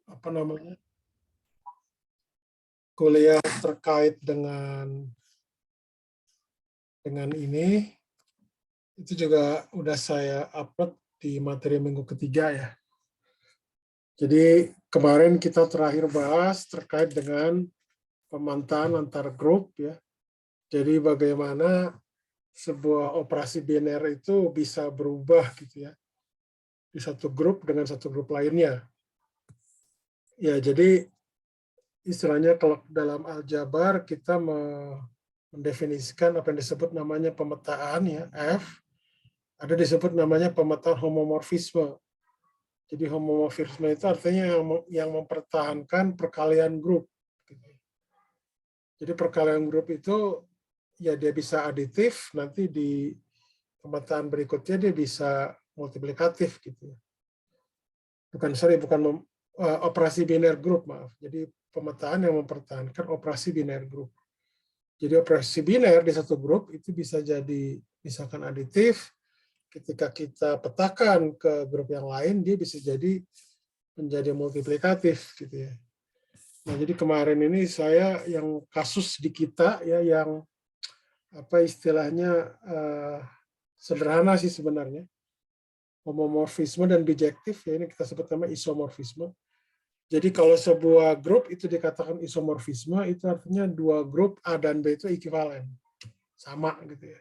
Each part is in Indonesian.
apa namanya, kuliah terkait dengan ini, itu juga udah saya upload di materi minggu ketiga ya. Jadi kemarin kita terakhir bahas terkait dengan pemantahan antar grup ya. Jadi bagaimana sebuah operasi biner itu bisa berubah gitu ya di satu grup dengan satu grup lainnya. Ya, jadi istilahnya kalau dalam aljabar kita mendefinisikan apa yang disebut namanya pemetaan ya, F, ada disebut namanya pemetaan homomorfisme. Jadi homomorfisme itu artinya yang mempertahankan perkalian grup. Jadi perkalian grup itu ya dia bisa aditif, nanti di pemetaan berikutnya dia bisa multiplikatif gitu. Bukan operasi biner grup, maaf. Jadi pemetaan yang mempertahankan operasi biner grup. Jadi operasi biner di satu grup itu bisa jadi misalkan aditif, ketika kita petakan ke grup yang lain, dia bisa jadi menjadi multiplikatif gitu ya. Nah, jadi kemarin ini saya yang kasus di kita ya yang apa istilahnya sederhana sih sebenarnya. Homomorfisme dan bijektif ya, ini kita sebut nama isomorfisme. Jadi kalau sebuah grup itu dikatakan isomorfisme, itu artinya dua grup A dan B itu ekuivalen, sama gitu ya.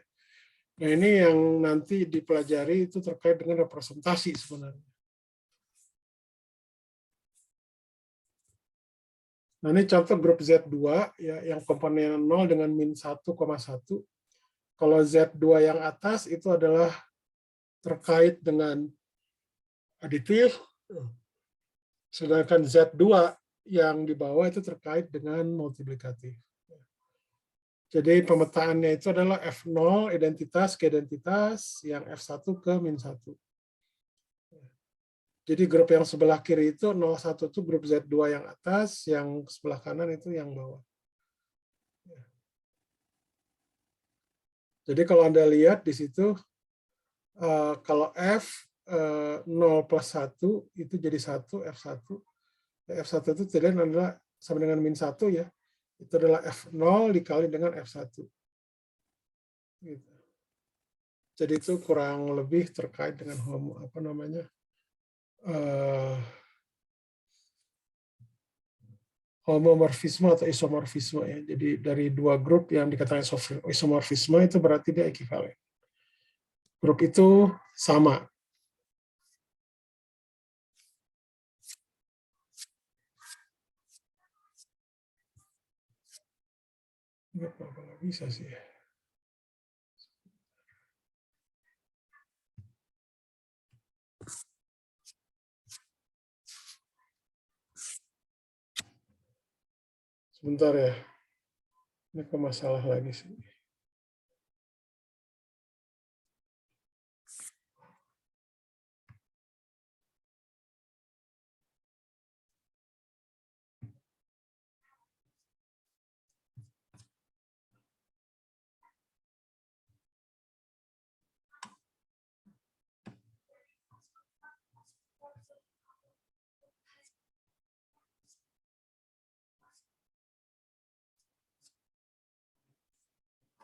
Nah, ini yang nanti dipelajari itu terkait dengan representasi sebenarnya. Nah, ini contoh grup Z2 ya, yang komponen 0 dengan min 1,1. Kalau Z2 yang atas itu adalah terkait dengan aditif, sedangkan Z2 yang di bawah itu terkait dengan multiplikatif. Jadi pemetaannya itu adalah F0 identitas ke identitas, yang F1 ke min 1. Jadi grup yang sebelah kiri itu 01 itu grup Z2 yang atas, yang sebelah kanan itu yang bawah. Jadi kalau Anda lihat di situ, kalau F 0 plus 1 itu jadi 1, F1. F1 itu tidak adalah sama dengan min 1 ya. Itu adalah F0 dikali dengan F1. Gitu. Jadi itu kurang lebih terkait dengan homomorfisme atau isomorfisme ya. Jadi dari dua grup yang dikatakan isomorfisme itu berarti dia ekuivalen. Grup itu sama. Nggak bisa sih. Sebentar ya. Ini kok masalah lagi sih.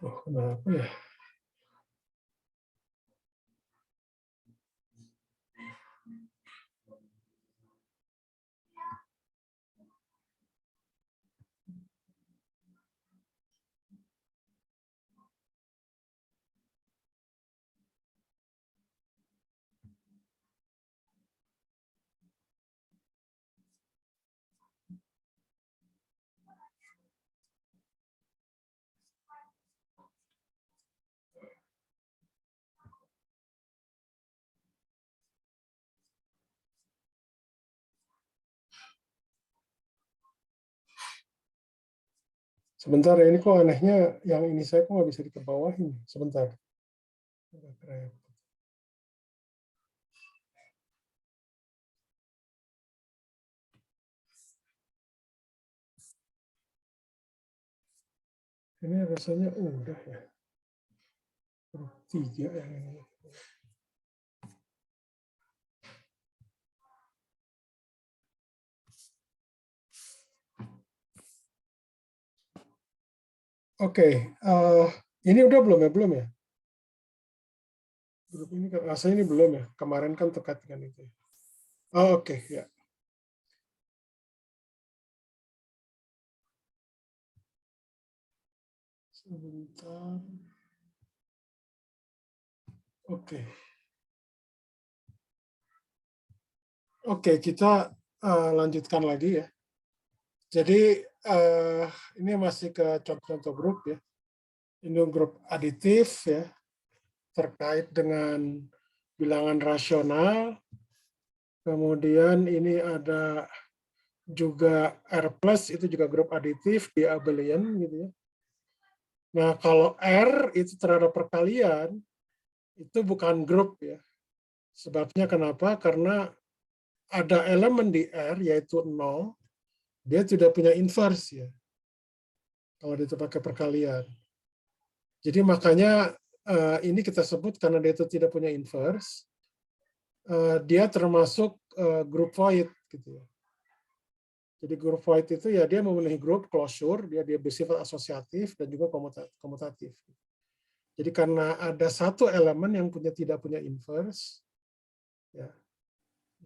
Oh, kenapa ya? Sebentar ya, ini kok anehnya yang ini saya kok nggak bisa dikebawahin. Sebentar. Ini rasanya udah ya. 3 yang ini. Oke, ini udah belum ya? Belum ya? Grup ini rasanya ini belum ya? Kemarin kan terkait dengan itu. Oh, oke, ya. Sebentar. Oke. Oke, kita lanjutkan lagi ya. Jadi ini masih ke contoh-contoh grup ya. Ini grup aditif ya, terkait dengan bilangan rasional. Kemudian ini ada juga R plus, itu juga grup aditif di abelian gitu ya. Nah, kalau R itu terhadap perkalian, itu bukan grup ya. Sebabnya kenapa? Karena ada elemen di R, yaitu 0, dia tidak punya inverse ya, kalau dia pakai perkalian. Jadi makanya ini kita sebut karena dia itu tidak punya inverse, dia termasuk grup void gitu ya. Jadi grup void itu ya dia memenuhi grup closure, dia bersifat asosiatif dan juga komutatif. Jadi karena ada satu elemen yang tidak punya inverse, ya,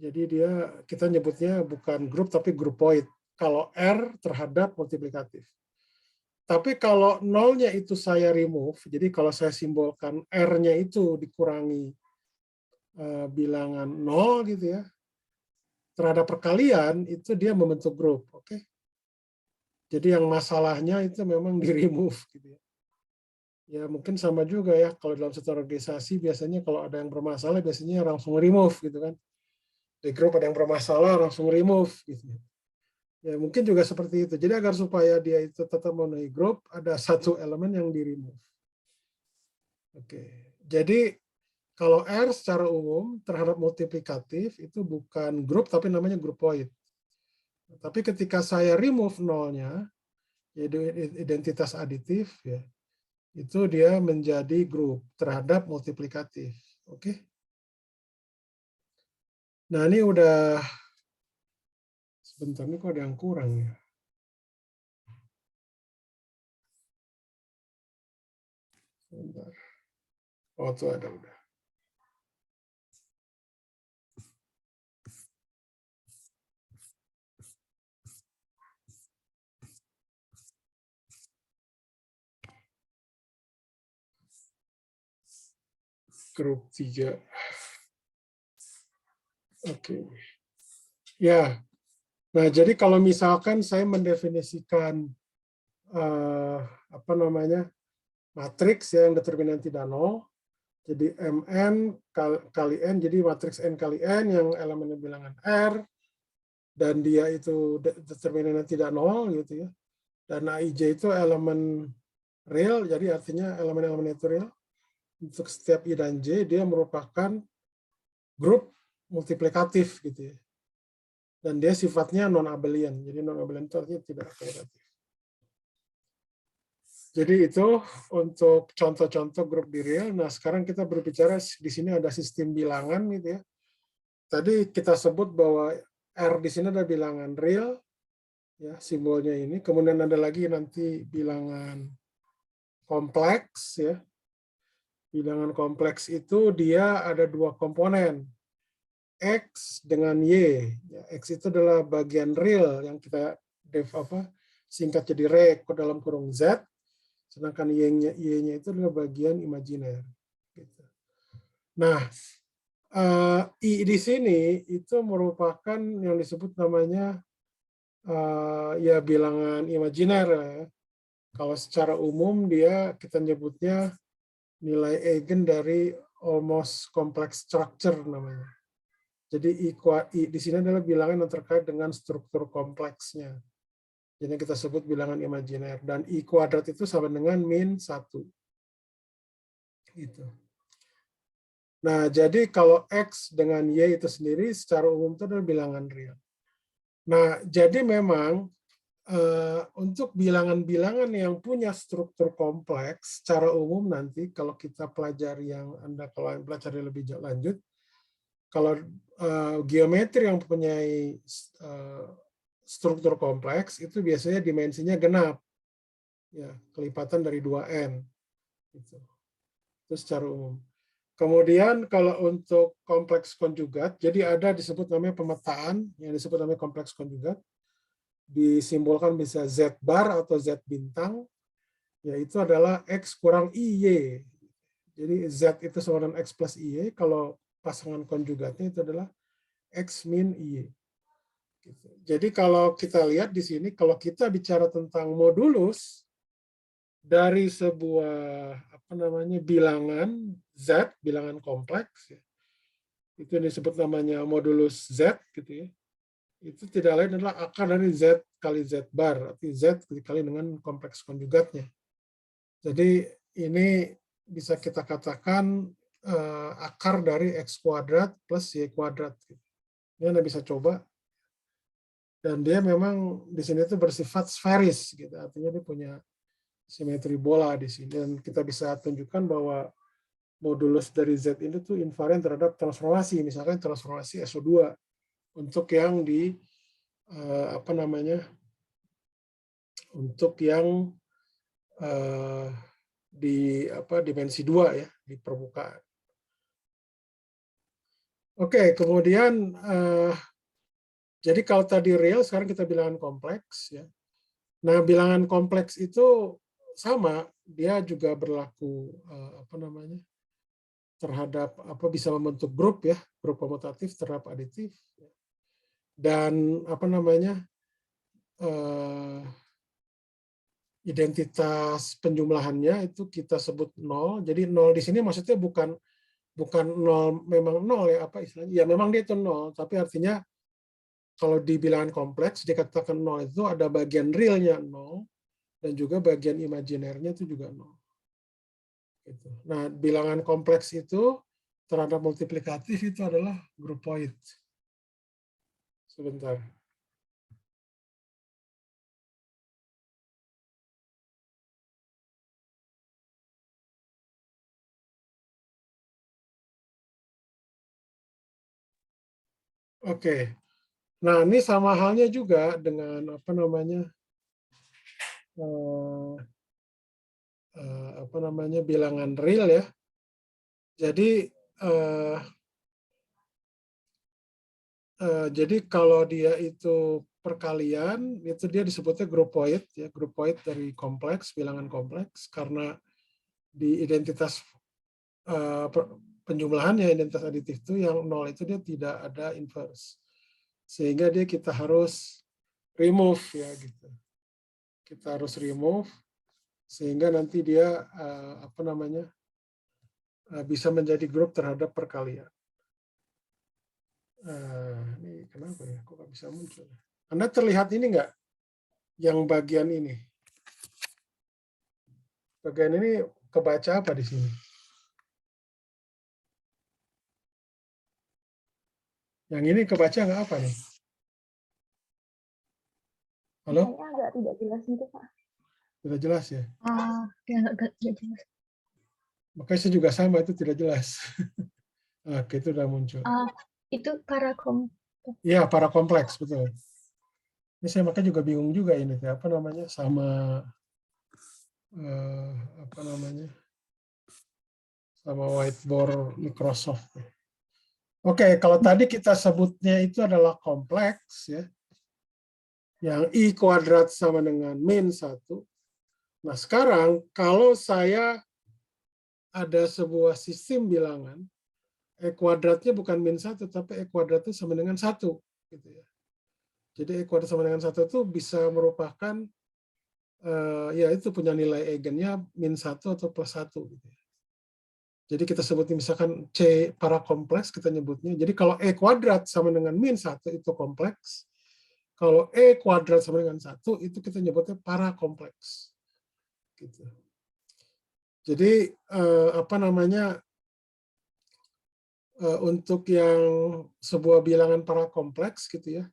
jadi dia kita nyebutnya bukan grup tapi grup void. Kalau R terhadap multiplikatif. Tapi kalau nolnya itu saya remove, jadi kalau saya simbolkan R-nya itu dikurangi bilangan 0 gitu ya, terhadap perkalian itu dia membentuk grup. Oke. Jadi yang masalahnya itu memang di remove gitu ya. Ya mungkin sama juga ya, kalau dalam satu organisasi biasanya kalau ada yang bermasalah biasanya langsung remove gitu kan. Di grup ada yang bermasalah langsung remove gitu. Ya mungkin juga seperti itu. Jadi agar supaya dia itu tetap memenuhi grup, ada satu elemen yang di remove. Oke. Jadi kalau R secara umum terhadap multiplikatif itu bukan grup tapi namanya grup void. Tapi ketika saya remove nolnya, yaitu identitas aditif, ya, itu dia menjadi grup terhadap multiplikatif. Oke. Nah ini udah sebentar, ini kok ada yang kurang ya. Sebentar. Oh tuh ada udah. Grup 3. Oke. Ya. Nah, jadi kalau misalkan saya mendefinisikan apa namanya? Matriks ya, yang determinan tidak nol. Jadi Mn kali N, jadi matriks N kali N yang elemennya bilangan R, dan dia itu determinannya tidak nol gitu ya. Dan Aij itu elemen real, jadi artinya elemen-elemen itu real. Untuk setiap I dan J, dia merupakan grup multiplikatif gitu ya. Dan dia sifatnya non-abelian, jadi non-abelian itu artinya tidak akomodatif. Jadi itu untuk contoh-contoh grup di real. Nah, sekarang kita berbicara di sini ada sistem bilangan gitu ya. Tadi kita sebut bahwa R di sini ada bilangan real, ya simbolnya ini. Kemudian ada lagi nanti bilangan kompleks, ya. Bilangan kompleks itu dia ada dua komponen, X dengan Y. Ya, X itu adalah bagian real yang kita singkat jadi re dalam kurung Z, sedangkan Y-nya itu adalah bagian imajiner. Gitu. Nah, I di sini itu merupakan yang disebut namanya ya bilangan imajiner ya. Kalau secara umum dia kita nyebutnya nilai eigen dari almost complex structure namanya. Jadi I di sini adalah bilangan yang terkait dengan struktur kompleksnya. Jadi kita sebut bilangan imajiner. Dan I kuadrat itu sama dengan min 1. Gitu. Nah, jadi kalau X dengan Y itu sendiri secara umum itu adalah bilangan real. Nah, jadi memang untuk bilangan-bilangan yang punya struktur kompleks, secara umum nanti kalau kita pelajari yang kalau pelajari lebih lanjut, kalau geometri yang mempunyai struktur kompleks itu biasanya dimensinya genap. ya, kelipatan dari 2n. Gitu. Itu secara umum. Kemudian kalau untuk kompleks konjugat, jadi ada disebut namanya pemetaan, yang disebut namanya kompleks konjugat, disimbolkan bisa Z bar atau Z bintang, yaitu adalah X kurang IY. Jadi Z itu sama dengan X plus IY, kalau pasangan konjugatnya itu adalah X min IY. Gitu. Jadi kalau kita lihat di sini, kalau kita bicara tentang modulus dari sebuah bilangan Z, bilangan kompleks, itu yang disebut namanya modulus Z, gitu ya. Itu tidak lain adalah akar dari Z kali Z bar, arti Z dikali dengan kompleks konjugatnya. Jadi ini bisa kita katakan akar dari X kuadrat plus Y kuadrat. Ini Anda bisa coba. Dan dia memang di sini itu bersifat sferis, gitu. Artinya dia punya simetri bola di sini. Dan kita bisa tunjukkan bahwa modulus dari Z ini tuh invarian terhadap transformasi, misalkan transformasi SO2 untuk yang di untuk yang di dimensi 2 ya, di permukaan. Oke, kemudian jadi kalau tadi real, sekarang kita bilangan kompleks ya. Nah, bilangan kompleks itu sama, dia juga berlaku terhadap bisa membentuk grup ya, grup komutatif terhadap aditif. Dan identitas penjumlahannya itu kita sebut 0. Jadi 0 di sini maksudnya bukan 0 memang 0 ya, istilahnya. Ya memang dia itu 0, tapi artinya kalau di bilangan kompleks dikatakan 0 itu ada bagian realnya 0 dan juga bagian imajinernya itu juga 0. Gitu. Nah, bilangan kompleks itu terhadap multiplikatif itu adalah grupoid. Sebentar. Oke. Nah, ini sama halnya juga dengan bilangan real ya. Jadi kalau dia itu perkalian, itu dia disebutnya grupoid ya, grupoid dari kompleks, bilangan kompleks, karena di identitas penjumlahannya, identitas aditif itu yang 0 itu dia tidak ada inverse. Sehingga dia kita harus remove ya gitu. Kita harus remove sehingga nanti dia bisa menjadi grup terhadap perkalian. Ini kenapa ya? Kok nggak bisa muncul? Anda terlihat ini nggak? Yang bagian ini. Bagian ini kebaca apa di sini? Yang ini kebaca nggak apa nih? Halo? Kayaknya agak tidak jelas gitu, Pak. Tidak jelas ya? Ya agak tidak jelas. Makanya saya juga sama, itu tidak jelas. Oke, itu udah muncul. Itu para Iya, para kompleks, betul. Ini saya makanya juga bingung juga ini, sama sama whiteboard Microsoft. Oke, kalau tadi kita sebutnya itu adalah kompleks ya, yang I kuadrat sama dengan min 1. Nah sekarang kalau saya ada sebuah sistem bilangan, E kuadratnya bukan min 1, tapi E kuadratnya sama dengan 1. Gitu ya. Jadi E kuadrat sama dengan 1 itu bisa merupakan, ya itu punya nilai eigennya min 1 atau plus 1. Gitu ya. Jadi kita sebutnya misalkan C para kompleks, kita nyebutnya. Jadi kalau E kuadrat sama dengan min 1 itu kompleks. Kalau E kuadrat sama dengan 1 itu kita nyebutnya para kompleks. Gitu. Jadi untuk yang sebuah bilangan para kompleks gitu ya,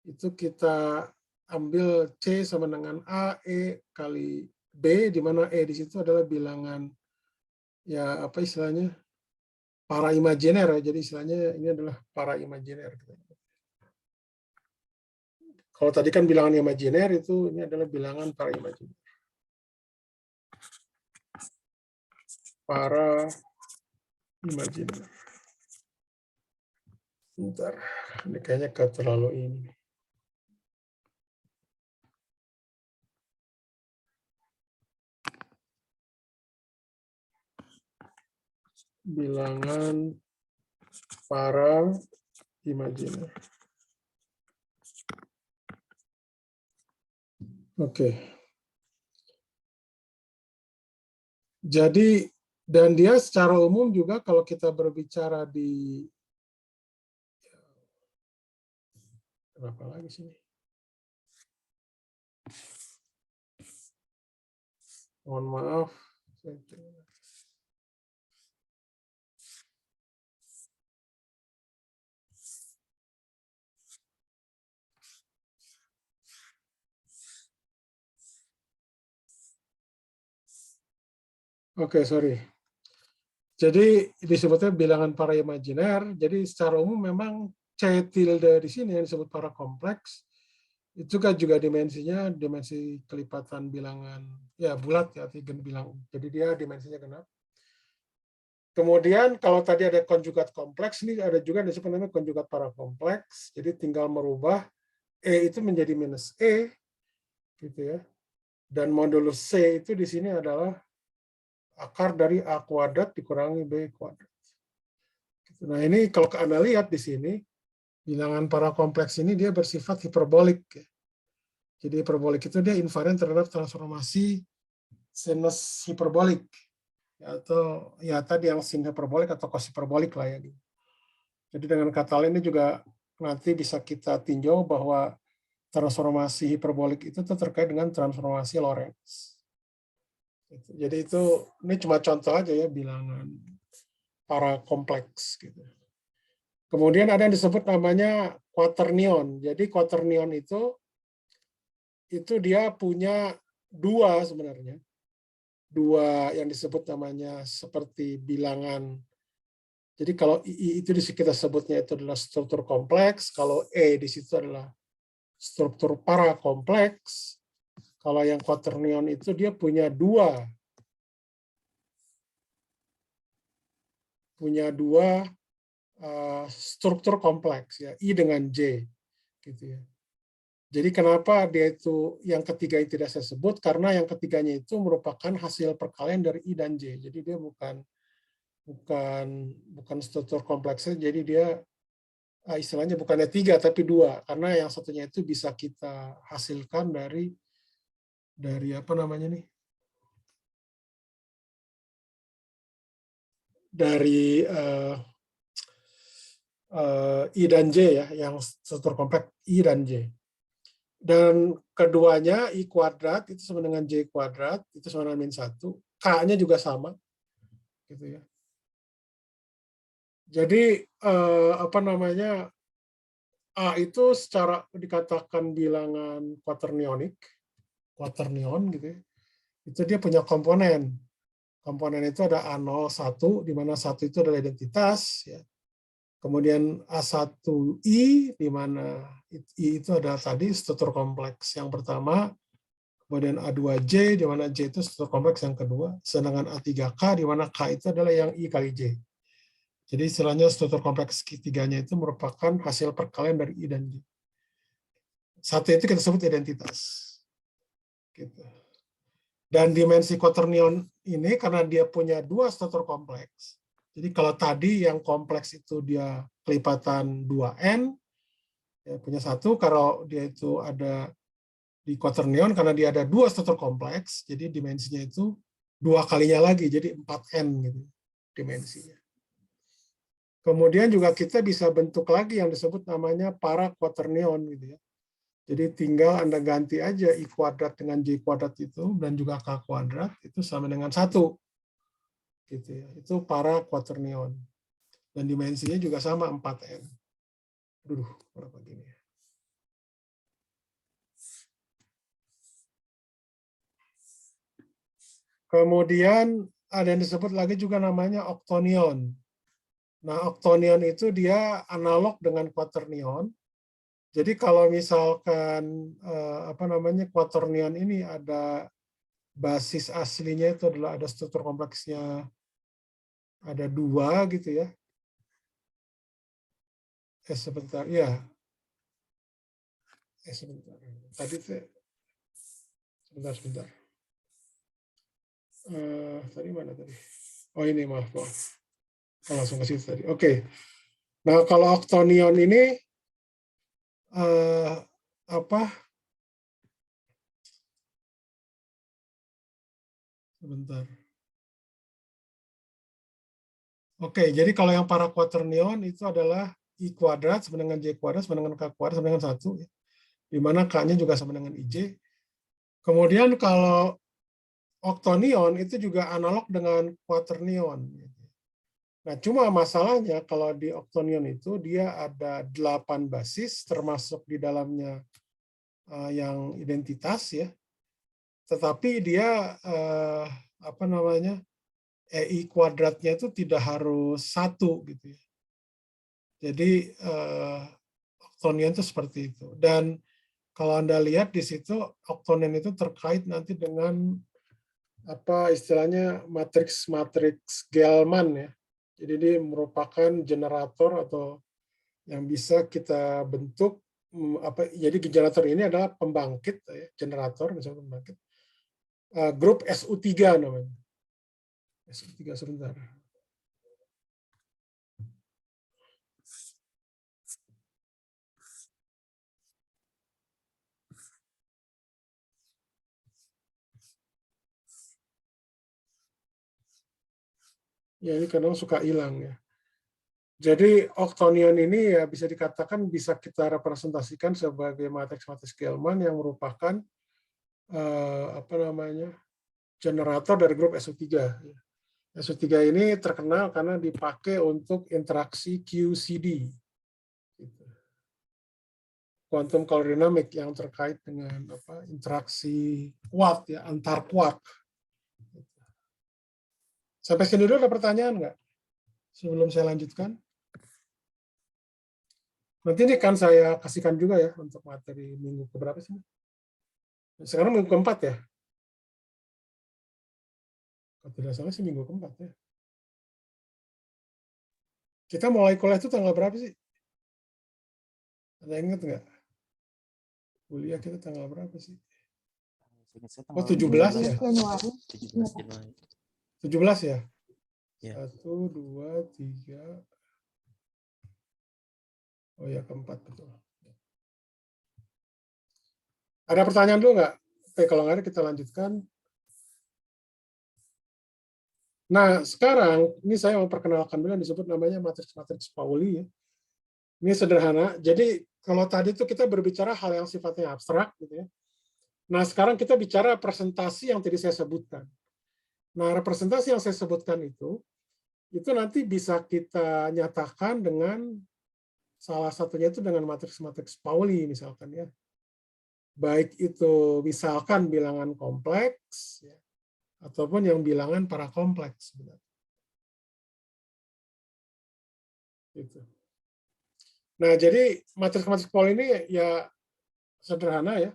itu kita ambil C sama dengan A, E kali B, di mana E di situ adalah bilangan ya istilahnya para imajiner ya. Jadi istilahnya ini adalah para imajiner. Kalau tadi kan bilangan imajiner, itu ini adalah bilangan para imajiner. para imajiner. Bentar, ini kayaknya terlalu ini. Bilangan para imajiner. Oke. Jadi, dan dia secara umum juga kalau kita berbicara di, berapa lagi sini? Mohon maaf. Oke, sorry. Jadi disebutnya bilangan para imajiner. Jadi secara umum memang C tilde di sini yang disebut para kompleks itu kan juga dimensinya dimensi kelipatan bilangan ya bulat ya bilang. Jadi dia dimensinya genap. Kemudian kalau tadi ada konjugat kompleks, ini ada juga yang disebut namanya konjugat para kompleks. Jadi tinggal merubah E itu menjadi minus E, gitu ya. Dan modulus C itu di sini adalah akar dari A kuadrat dikurangi B kuadrat. Nah ini kalau Anda lihat di sini, bilangan para kompleks ini dia bersifat hiperbolik. Jadi hiperbolik itu dia invarian terhadap transformasi sinus hiperbolik. Atau ya tadi yang sin hiperbolik atau cos hiperbolik lah ya. Jadi dengan kata lain ini juga nanti bisa kita tinjau bahwa transformasi hiperbolik itu terkait dengan transformasi Lorentz. Jadi itu ini cuma contoh aja ya bilangan para kompleks gitu. Kemudian ada yang disebut namanya quaternion. Jadi quaternion itu dia punya dua sebenarnya. Dua yang disebut namanya seperti bilangan. Jadi kalau I itu kita sebutnya itu adalah struktur kompleks, kalau E di situ adalah struktur para kompleks. Kalau yang quaternion itu dia punya dua struktur kompleks ya, I dengan J gitu ya. Jadi kenapa dia itu yang ketiga yang tidak saya sebut karena yang ketiganya itu merupakan hasil perkalian dari I dan J. Jadi dia bukan struktur kompleksnya, jadi dia istilahnya bukannya tiga tapi dua karena yang satunya itu bisa kita hasilkan dari apa namanya nih? Dari I dan J ya, yang struktur kompleks I dan J. Dan keduanya I kuadrat itu sama dengan J kuadrat, itu sama dengan min 1. K-nya juga sama. Gitu ya. Jadi apa namanya? A itu secara dikatakan bilangan quaternionic, quaternion gitu ya. Itu dia punya komponen. Komponen itu ada A0, 1, di mana 1 itu adalah identitas ya. Kemudian A1I, di mana I itu adalah tadi struktur kompleks yang pertama, kemudian A2J, di mana J itu struktur kompleks yang kedua, sedangkan A3K, di mana K itu adalah yang I kali J. Jadi istilahnya struktur kompleks ketiganya itu merupakan hasil perkalian dari I dan J. Satu itu kita sebut identitas. Gitu. Dan dimensi quaternion ini karena dia punya dua struktur kompleks, jadi kalau tadi yang kompleks itu dia kelipatan 2n, ya punya satu. Kalau dia itu ada di quaternion karena dia ada dua struktur kompleks, jadi dimensinya itu dua kalinya lagi, jadi 4n gitu dimensinya. Kemudian juga kita bisa bentuk lagi yang disebut namanya para quaternion gitu ya. Jadi tinggal Anda ganti aja I kuadrat dengan J kuadrat itu dan juga K kuadrat itu sama dengan 1. Gitu ya. Itu para quaternion. Dan dimensinya juga sama 4n. Aduh, berapa gini ya. Kemudian ada yang disebut lagi juga namanya octonion. Nah, octonion itu dia analog dengan quaternion. Jadi kalau misalkan apa namanya quaternion ini ada basis aslinya itu adalah ada struktur kompleksnya ada 2 gitu ya. Sebentar, ya. Sebentar. Tadi sebentar. Tadi mana tadi? Oh ini, maaf. Langsung ke situ tadi. Oke. Nah, kalau octonion ini apa? Sebentar. Oke, jadi kalau yang para quaternion itu adalah I kuadrat sama dengan J kuadrat sama dengan K kuadrat sama dengan 1, ya. Di mana K-nya juga sama dengan IJ. Kemudian kalau octonion itu juga analog dengan quaternion. Nah, cuma masalahnya kalau di octonion itu dia ada 8 basis, termasuk di dalamnya yang identitas, ya. Tetapi dia apa namanya, EI kuadratnya itu tidak harus 1 gitu ya. Jadi octonion itu seperti itu. Dan kalau Anda lihat di situ octonion itu terkait nanti dengan apa istilahnya matriks Gell-Mann, ya. Jadi dia merupakan generator atau yang bisa kita bentuk apa, jadi generator ini adalah pembangkit, ya, generator misalnya pembangkit grup SU3 namanya. SU3 sebentar. Ya ini kadang suka hilang, ya. Jadi octonion ini ya bisa dikatakan bisa kita representasikan sebagai matriks Gell-Mann yang merupakan apa namanya, generator dari grup SU3. SU3 ini terkenal karena dipakai untuk interaksi QCD, quantum color dynamic, yang terkait dengan apa, interaksi kuat, ya, antar kuat. Sampai sini dulu ada pertanyaan nggak sebelum saya lanjutkan? Nanti ini kan saya kasihkan juga ya untuk materi minggu keberapa sih? Sekarang minggu keempat ya? Kalau tidak salah sih minggu keempat ya. Kita mulai kuliah itu tanggal berapa sih? Ada yang ingat nggak? Kuliah kita tanggal berapa sih? Oh, 17 ya? Januari. 17 ya? Ya. 1, 2, 3. Oh ya, keempat, betul. Ada pertanyaan dulu nggak? Oke, kalau nggak ada kita lanjutkan. Nah, sekarang ini saya mau perkenalkan dulu yang disebut namanya matriks Pauli, ya. Ini sederhana. Jadi kalau tadi itu kita berbicara hal yang sifatnya abstrak, gitu ya. Nah, sekarang kita bicara presentasi yang tadi saya sebutkan. Nah, representasi yang saya sebutkan itu nanti bisa kita nyatakan dengan salah satunya itu dengan matriks Pauli misalkan, ya. Baik itu misalkan bilangan kompleks, ya, ataupun yang bilangan parakompleks. Gitu. Nah, jadi matriks Pauli ini ya sederhana, ya.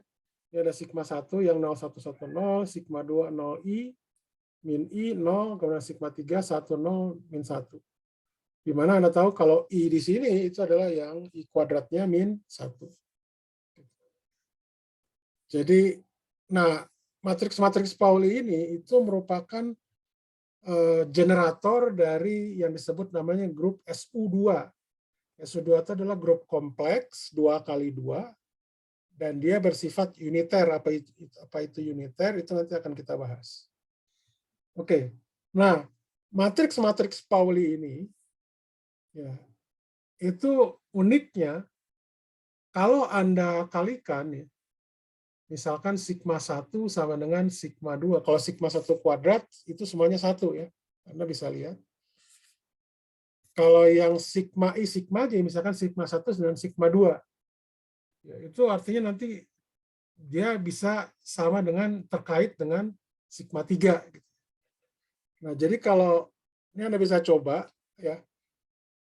Ini ada sigma 1 yang 0,110, sigma 2 0i, min i 0, kemudian sigma 3 10 min 1. Di mana Anda tahu kalau i di sini itu adalah yang i kuadratnya min 1. Jadi, nah, matriks Pauli ini itu merupakan generator dari yang disebut namanya grup SU2. SU2 itu adalah grup kompleks 2 kali 2, dan dia bersifat uniter. Apa itu uniter? Itu nanti akan kita bahas. Oke, nah, matriks Pauli ini, ya, itu uniknya kalau Anda kalikan, ya, misalkan sigma 1 sama dengan sigma 2. Kalau sigma 1 kuadrat, itu semuanya 1, ya. Anda bisa lihat. Kalau yang sigma I, sigma J, misalkan sigma 1 dengan sigma 2. Ya, itu artinya nanti dia bisa sama dengan, terkait dengan sigma 3. Nah, jadi kalau, ini Anda bisa coba, ya.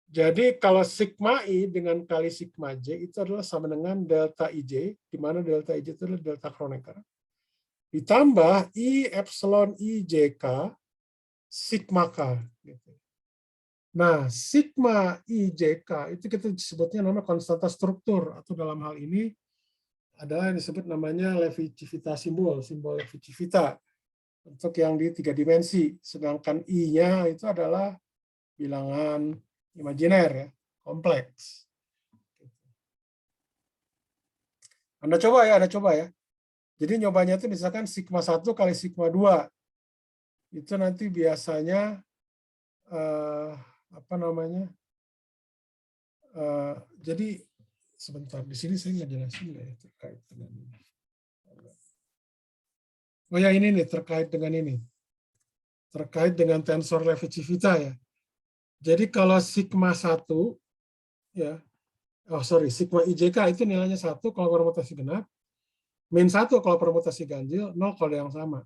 Jadi kalau sigma I dengan kali sigma J itu adalah sama dengan delta IJ, di mana delta IJ itu adalah delta Kronecker, ditambah I epsilon IJK sigma K. Gitu. Nah, sigma IJK itu kita sebutnya nama konstanta struktur, atau dalam hal ini adalah yang disebut namanya Levi-Civita simbol Levi-Civita untuk yang di 3 dimensi. Sedangkan I-nya itu adalah bilangan imajiner, ya, kompleks. Anda coba ya. Jadi nyobanya itu misalkan sigma 1 kali sigma 2. Itu nanti biasanya apa namanya? Jadi sebentar, di sini saya nggak jelasin nggak ya terkait dengan ini. Oh ya, ini nih terkait dengan ini. Terkait dengan tensor Levi-Civita, ya. Jadi kalau sigma 1, ya, sigma IJK itu nilainya 1 kalau permutasi genap, min 1 kalau permutasi ganjil, 0 kalau yang sama.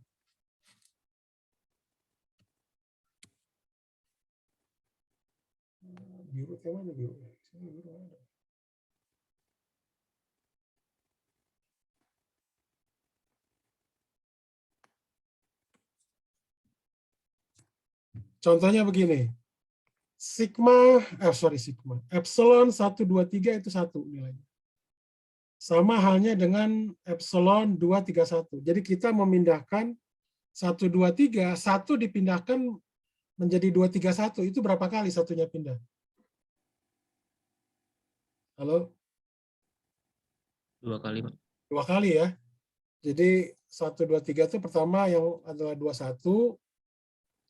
Biru mana biru? Contohnya begini. Epsilon 1, 2, 3 itu 1 nilainya. Sama halnya dengan epsilon 2, 3, 1. Jadi kita memindahkan 1, 2, 3, 1 dipindahkan menjadi 2, 3, 1. Itu berapa kali satunya pindah? Halo? 2 kali, Pak. 2 kali, ya. Jadi 1, 2, 3 itu pertama yang adalah 2, 1.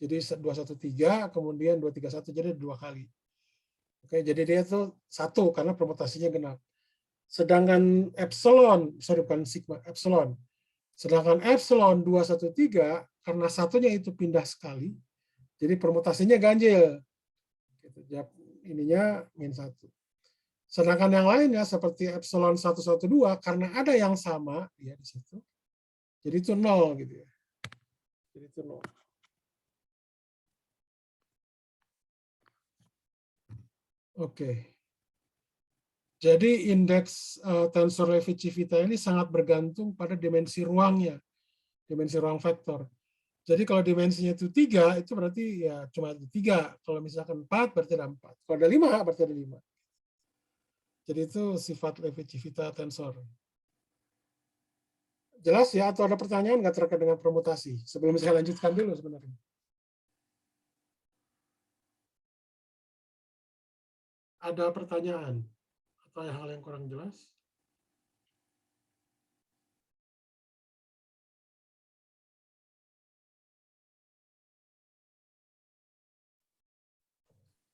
Jadi 2, 1, 3, kemudian 2, 3, 1. Jadi 2 kali. Oke, jadi dia itu 1 karena permutasinya genap. Sedangkan epsilon, bukan sigma, epsilon. Sedangkan epsilon 2, 1, 3, karena satunya itu pindah sekali, jadi permutasinya ganjil. Ininya min 1. Sedangkan yang lainnya seperti epsilon 1, 1, 2, karena ada yang sama, ya di situ, jadi itu 0. Gitu ya. Jadi itu 0. Oke. Jadi indeks tensor Levi-Civita ini sangat bergantung pada dimensi ruangnya, dimensi ruang vektor. Jadi kalau dimensinya itu 3, itu berarti ya cuma 3. Kalau misalkan 4, berarti ada 4. Kalau ada 5, berarti ada 5. Jadi itu sifat Levi-Civita tensor. Jelas ya? Atau ada pertanyaan nggak terkait dengan permutasi? Sebelum saya lanjutkan dulu sebenarnya. Ada pertanyaan? Atau hal yang kurang jelas?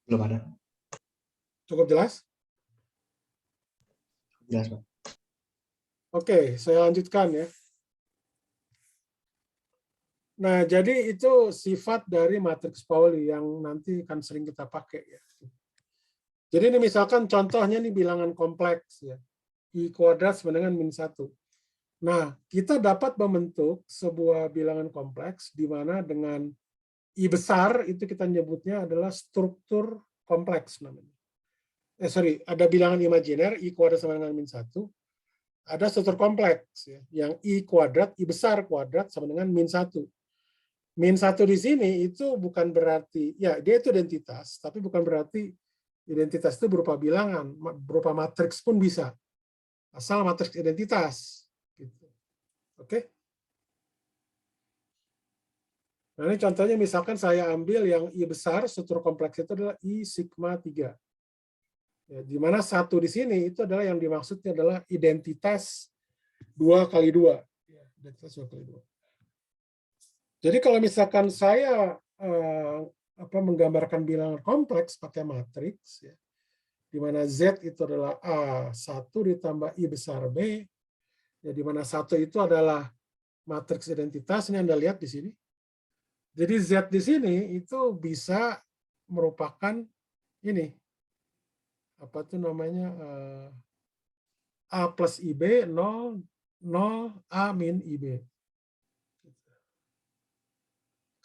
Belum ada. Cukup jelas? Jelas, Pak. Oke, saya lanjutkan ya. Nah, jadi itu sifat dari matriks Pauli yang nanti akan sering kita pakai ya. Jadi ini misalkan contohnya nih bilangan kompleks ya. I kuadrat sama dengan min 1. Nah, kita dapat membentuk sebuah bilangan kompleks di mana dengan I besar itu kita nyebutnya adalah struktur kompleks namanya. Ada bilangan imajiner I kuadrat sama dengan min 1. Ada struktur kompleks ya, yang I kuadrat, I besar kuadrat sama dengan min 1. Min 1 di sini itu bukan berarti, ya dia itu identitas, tapi bukan berarti identitas itu berupa bilangan, berupa matriks pun bisa. Asal matriks identitas. Gitu. Oke? Nah ini contohnya misalkan saya ambil yang I besar, struktur kompleks itu adalah I sigma 3. Ya, di mana 1 di sini itu adalah yang dimaksudnya adalah identitas 2 kali 2. Ya, identitas 2 kali 2. Jadi kalau misalkan saya menggambarkan bilangan kompleks pakai matriks, ya, di mana Z itu adalah A1 ditambah I besar B, ya, di mana 1 itu adalah matriks identitas, ini Anda lihat di sini. Jadi Z di sini itu bisa merupakan ini, apa tuh namanya, A plus IB, 0, 0, A min IB.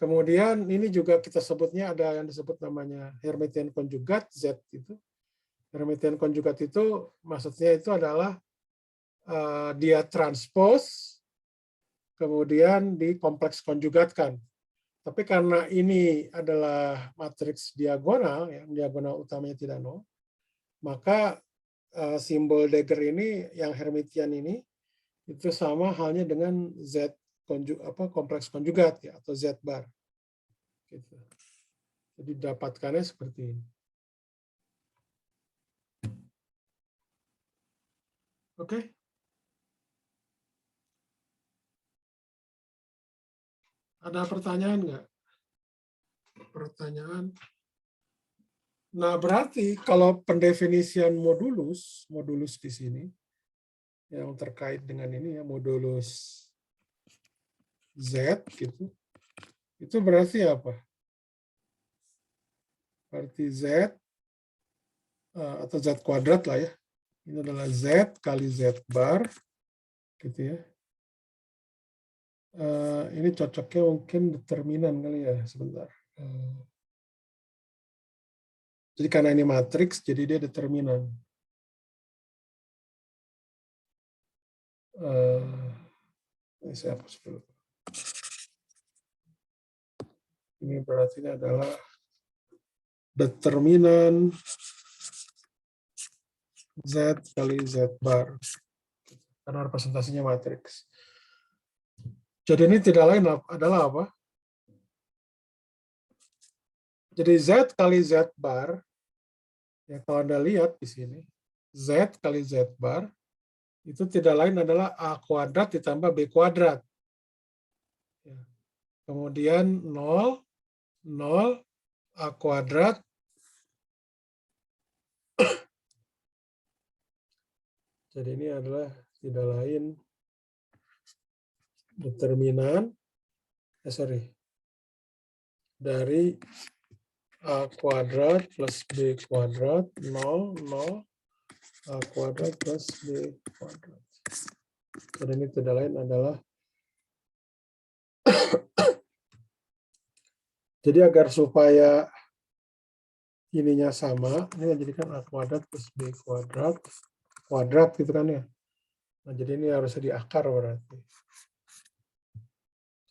Kemudian ini juga kita sebutnya ada yang disebut namanya Hermitian konjugat, Z itu. Hermitian konjugat itu maksudnya itu adalah dia transpose, kemudian dikompleks konjugatkan. Tapi karena ini adalah matriks diagonal, yang diagonal utamanya tidak nol, maka simbol dagger ini, yang Hermitian ini, itu sama halnya dengan Z kompleks konjugat ya, atau Z bar. Gitu. Jadi dapatkannya seperti ini. Oke. Ada pertanyaan nggak? Pertanyaan. Nah, berarti kalau pendefinisian modulus di sini, yang terkait dengan ini ya, modulus Z, gitu, itu berarti apa? Berarti Z, atau Z kuadrat lah ya. Ini adalah Z kali Z bar, gitu ya. Ini cocoknya mungkin determinan kali ya, sebentar. Jadi karena ini matriks, jadi dia determinan. Ini saya hapus dulu. Ini berarti ini adalah determinan Z kali Z bar. Karena representasinya matriks. Jadi ini tidak lain adalah apa? Jadi Z kali Z bar, ya kalau Anda lihat di sini, Z kali Z bar, itu tidak lain adalah A kuadrat ditambah B kuadrat. Ya. Kemudian 0, 0, A kuadrat, jadi ini adalah tidak lain determinan, dari A kuadrat plus B kuadrat, 0, 0, A kuadrat plus B kuadrat. Dan ini tidak lain adalah, jadi agar supaya ininya sama, ini menjadikan A kuadrat plus B kuadrat, kuadrat gitu kan ya. Nah, jadi ini harusnya diakar berarti.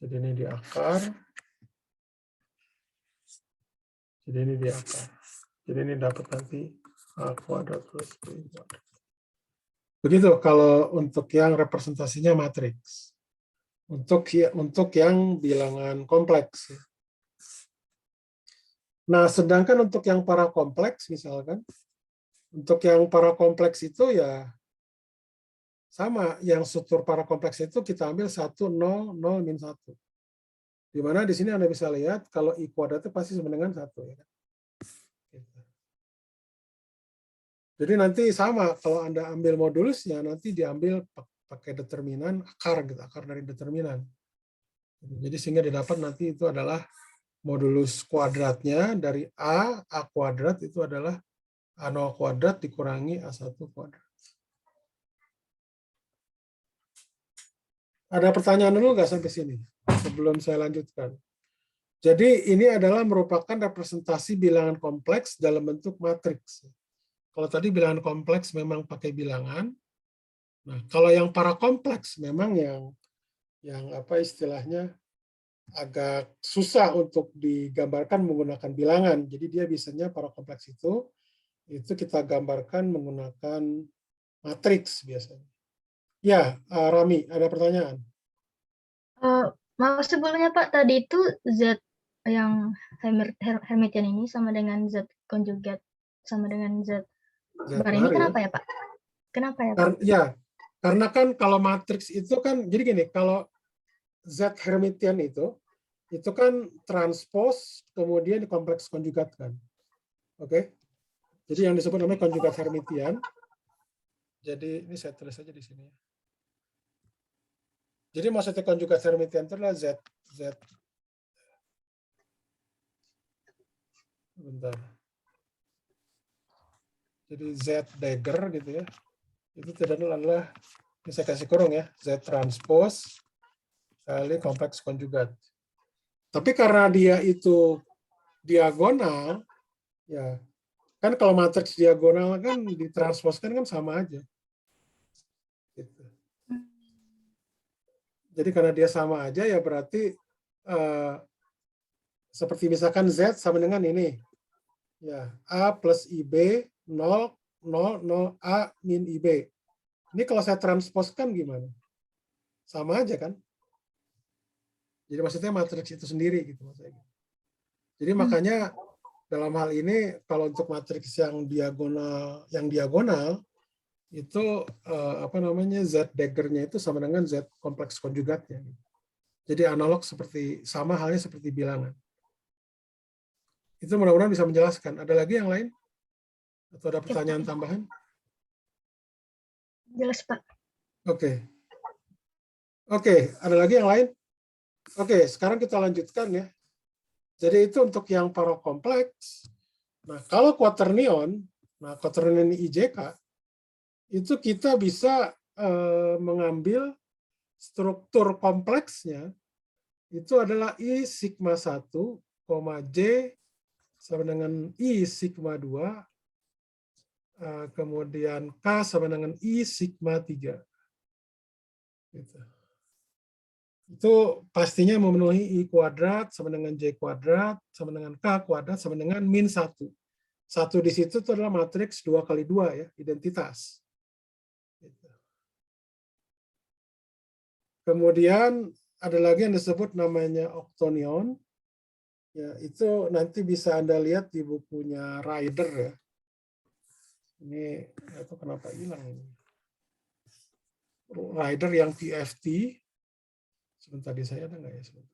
Jadi ini diakar. Jadi ini diakar. Jadi ini dapat nanti A kuadrat plus B kuadrat. Begitu kalau untuk yang representasinya matriks. Untuk yang bilangan kompleks. Nah, sedangkan untuk yang parakompleks misalkan, untuk yang parakompleks itu ya sama, yang struktur parakompleks itu kita ambil 1, 0, 0, min 1. Di mana di sini Anda bisa lihat kalau I kuadrat itu pasti sama dengan 1. Ya. Jadi nanti sama, kalau Anda ambil modulusnya, nanti diambil pakai determinan akar, gitu, akar dari determinan. Jadi sehingga didapat nanti itu adalah modulus kuadratnya dari A kuadrat itu adalah A0 kuadrat dikurangi A1 kuadrat. Ada pertanyaan dulu nggak sampai sini? Sebelum saya lanjutkan. Jadi ini adalah merupakan representasi bilangan kompleks dalam bentuk matriks. Kalau tadi bilangan kompleks memang pakai bilangan. Nah, kalau yang parakompleks memang yang apa istilahnya agak susah untuk digambarkan menggunakan bilangan. Jadi dia biasanya parakompleks itu kita gambarkan menggunakan matriks biasanya. Ya, Rami, ada pertanyaan? Maaf sebelumnya Pak, tadi itu Z yang Hermitian ini sama dengan Z konjugat sama dengan Z bar ini kenapa ya Pak? Kenapa ya Pak? Ya, karena kan kalau matriks itu kan, jadi gini, kalau Z Hermitian itu kan transpos kemudian kompleks konjugat kan. Oke. Jadi yang disebut namanya konjugat Hermitian. Jadi ini saya tulis aja di sini. Jadi maksudnya konjugat Hermitian itu adalah Z. Bentar. Jadi Z dagger gitu ya. Itu tidak adalah, ini saya kasih kurung ya, Z transpose kali kompleks konjugat. Tapi karena dia itu diagonal, ya kan kalau matriks diagonal kan ditransposkan kan sama aja. Gitu. Jadi karena dia sama aja ya berarti Seperti misalkan Z sama dengan ini. Ya, A plus IB 0, 0, 0, A min IB. Ini kalau saya transposkan gimana? Sama aja kan? Jadi maksudnya matriks itu sendiri gitu maksudnya. Jadi makanya dalam hal ini kalau untuk matriks yang diagonal itu apa namanya Z daggernya itu sama dengan Z kompleks konjugatnya. Jadi analog seperti sama halnya seperti bilangan. Itu mudah-mudahan bisa menjelaskan. Ada lagi yang lain? Atau ada pertanyaan tambahan? Jelas, Pak. Oke. Oke, ada lagi yang lain? Oke, sekarang kita lanjutkan ya. Jadi itu untuk yang para kompleks. Nah, kalau quaternion, quaternion IJK, itu kita bisa mengambil struktur kompleksnya, itu adalah I sigma 1, J sama dengan I sigma 2, kemudian K sama dengan I sigma 3. Gitu. Itu pastinya memenuhi I kuadrat sama dengan J kuadrat sama dengan K kuadrat sama dengan min 1. 1 di situ itu adalah matriks 2 kali 2 ya, identitas. Gitu. Kemudian ada lagi yang disebut namanya octonion. Ya, itu nanti bisa Anda lihat di bukunya Ryder ya. Ini itu kenapa hilang ini? Ryder yang PFT. Sebentar di saya ada nggak ya? Sebentar.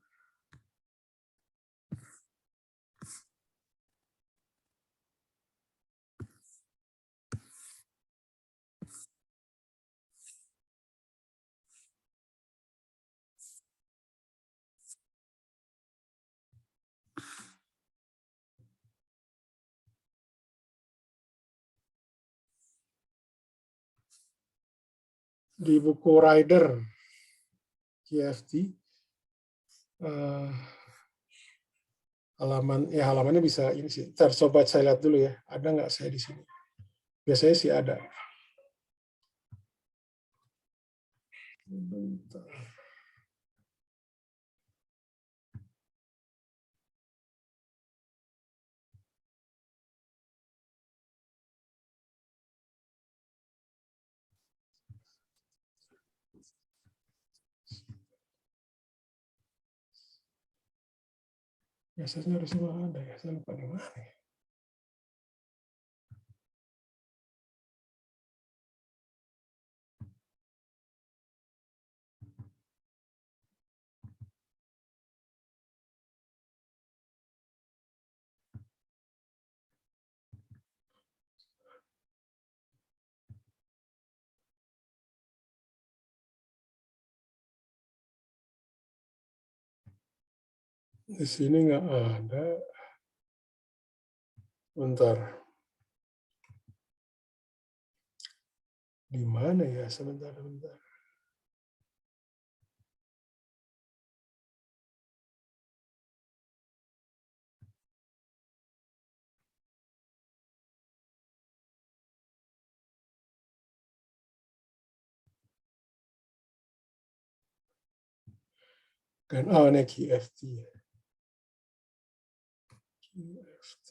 Di buku Ryder PFT halamannya bisa ini sih. Ntar coba saya lihat dulu ya. Ada nggak saya di sini? Biasanya sih ada. Bentar. Biasanya harusnya ada ya. Saya lupa di mana ya. Di sini nggak ada. Bentar. Di mana ya? Sebentar. Kan, ini QFT. QFT.